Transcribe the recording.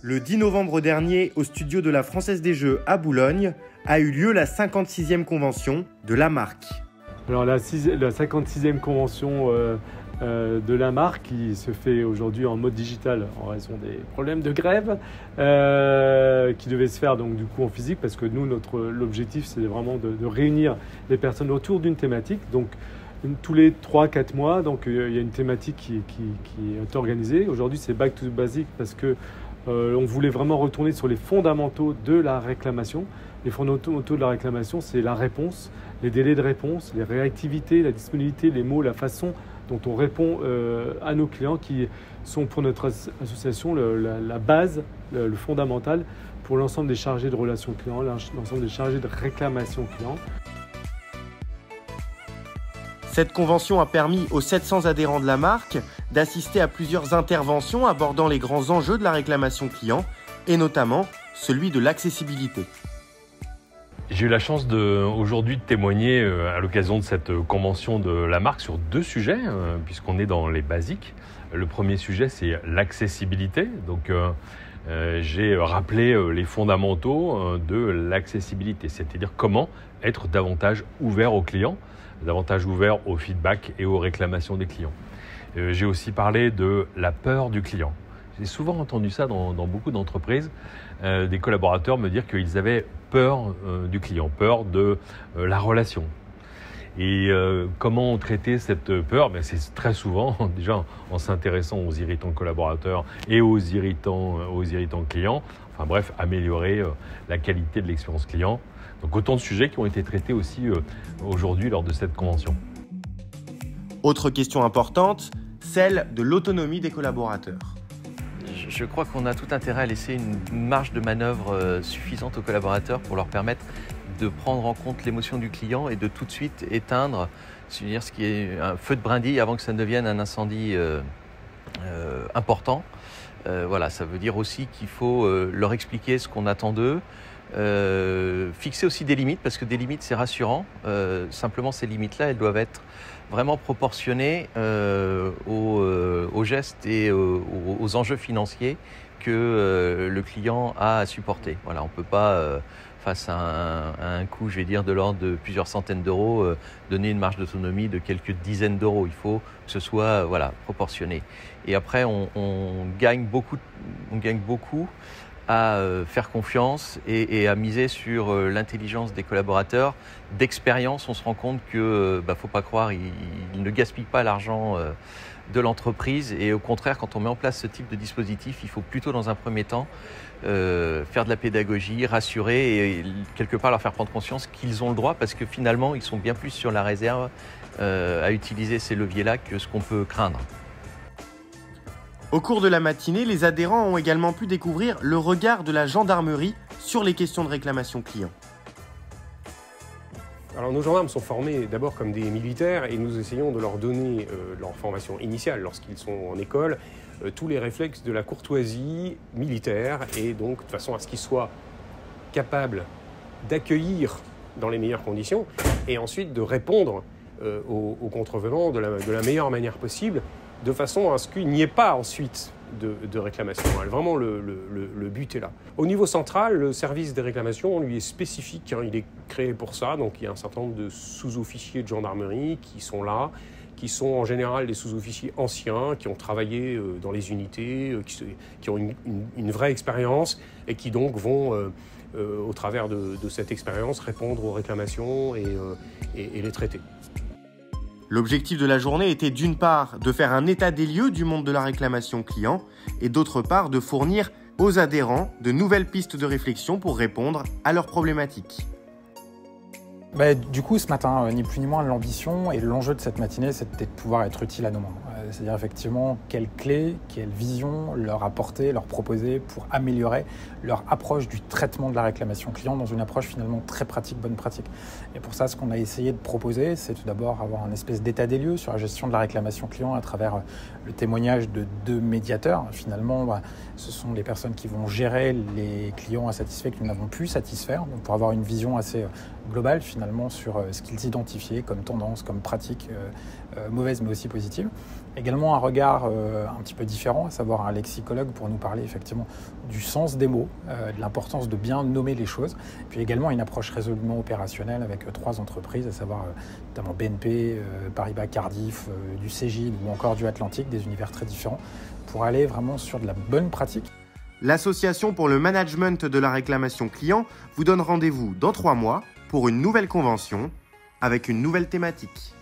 Le 10 novembre dernier, au studio de la Française des Jeux à Boulogne, a eu lieu la 56e convention de la marque. Alors la 56e convention de la marque qui se fait aujourd'hui en mode digital en raison des problèmes de grève qui devait se faire donc du coup en physique parce que nous l'objectif c'est vraiment de réunir les personnes autour d'une thématique donc tous les 3-4 mois donc il y a une thématique qui est organisée. Aujourd'hui c'est Back to the Basic parce que on voulait vraiment retourner sur les fondamentaux de la réclamation. Les fondamentaux de la réclamation, c'est la réponse, les délais de réponse, les réactivités, la disponibilité, les mots, la façon dont on répond à nos clients qui sont pour notre association la base, le fondamental pour l'ensemble des chargés de relations clients, l'ensemble des chargés de réclamation clients. Cette convention a permis aux 700 adhérents de la marque d'assister à plusieurs interventions abordant les grands enjeux de la réclamation client et notamment celui de l'accessibilité. J'ai eu la chance aujourd'hui de témoigner à l'occasion de cette convention de la marque sur 2 sujets, puisqu'on est dans les basiques. Le premier sujet, c'est l'accessibilité. Donc, j'ai rappelé les fondamentaux de l'accessibilité, c'est-à-dire comment être davantage ouvert aux clients, davantage ouvert au feedback et aux réclamations des clients. J'ai aussi parlé de la peur du client. J'ai souvent entendu ça dans beaucoup d'entreprises, des collaborateurs me dire qu'ils avaient peur du client, peur de la relation. Et comment traiter cette peur? C'est très souvent, déjà en s'intéressant aux irritants collaborateurs et aux irritants clients, enfin bref, améliorer la qualité de l'expérience client. Donc autant de sujets qui ont été traités aussi aujourd'hui lors de cette convention. Autre question importante, celle de l'autonomie des collaborateurs. Je crois qu'on a tout intérêt à laisser une marge de manœuvre suffisante aux collaborateurs pour leur permettre de prendre en compte l'émotion du client et de tout de suite éteindre ce qui est un feu de brindille avant que ça ne devienne un incendie important. Voilà, ça veut dire aussi qu'il faut leur expliquer ce qu'on attend d'eux, fixer aussi des limites parce que des limites c'est rassurant. Simplement ces limites-là, elles doivent être vraiment proportionnées aux gestes et aux enjeux financiers que le client a à supporter. Voilà, on ne peut pas, face à un coût, je vais dire, de l'ordre de plusieurs centaines d'euros, donner une marge d'autonomie de quelques dizaines d'euros. Il faut que ce soit proportionné. Et après, on gagne beaucoup à faire confiance et à miser sur l'intelligence des collaborateurs. D'expérience, on se rend compte que faut pas croire, ils ne gaspillent pas l'argent de l'entreprise et au contraire, quand on met en place ce type de dispositif, il faut plutôt dans un premier temps faire de la pédagogie, rassurer et quelque part leur faire prendre conscience qu'ils ont le droit parce que finalement, ils sont bien plus sur la réserve à utiliser ces leviers-là que ce qu'on peut craindre. Au cours de la matinée, les adhérents ont également pu découvrir le regard de la gendarmerie sur les questions de réclamation client. Alors nos gendarmes sont formés d'abord comme des militaires et nous essayons de leur donner leur formation initiale lorsqu'ils sont en école, tous les réflexes de la courtoisie militaire et donc de façon à ce qu'ils soient capables d'accueillir dans les meilleures conditions et ensuite de répondre aux contrevenants de la meilleure manière possible de façon à ce qu'il n'y ait pas ensuite de réclamation. Vraiment, le but est là. Au niveau central, le service des réclamations, lui, est spécifique. Il est créé pour ça. Donc, il y a un certain nombre de sous-officiers de gendarmerie qui sont là, qui sont en général des sous-officiers anciens, qui ont travaillé dans les unités, qui ont une vraie expérience et qui donc vont, au travers de cette expérience, répondre aux réclamations et les traiter. L'objectif de la journée était d'une part de faire un état des lieux du monde de la réclamation client et d'autre part de fournir aux adhérents de nouvelles pistes de réflexion pour répondre à leurs problématiques. Du coup, ce matin, ni plus ni moins, l'ambition et l'enjeu de cette matinée, c'était de pouvoir être utile à nos membres. C'est-à-dire effectivement quelles clés, quelles visions leur apporter, leur proposer pour améliorer leur approche du traitement de la réclamation client dans une approche finalement très pratique, bonne pratique. Et pour ça, ce qu'on a essayé de proposer, c'est tout d'abord avoir un espèce d'état des lieux sur la gestion de la réclamation client à travers le témoignage de 2 médiateurs. Finalement, ce sont les personnes qui vont gérer les clients insatisfaits que nous n'avons pu satisfaire, donc pour avoir une vision assez global finalement sur ce qu'ils identifiaient comme tendance, comme pratique mauvaise mais aussi positive. Également un regard un petit peu différent, à savoir un lexicologue pour nous parler effectivement du sens des mots, de l'importance de bien nommer les choses. Puis également une approche résolument opérationnelle avec 3 entreprises, à savoir notamment BNP, Paribas Cardiff, du Cégide ou encore du Atlantique, des univers très différents, pour aller vraiment sur de la bonne pratique. L'Association pour le management de la réclamation client vous donne rendez-vous dans 3 mois pour une nouvelle convention avec une nouvelle thématique.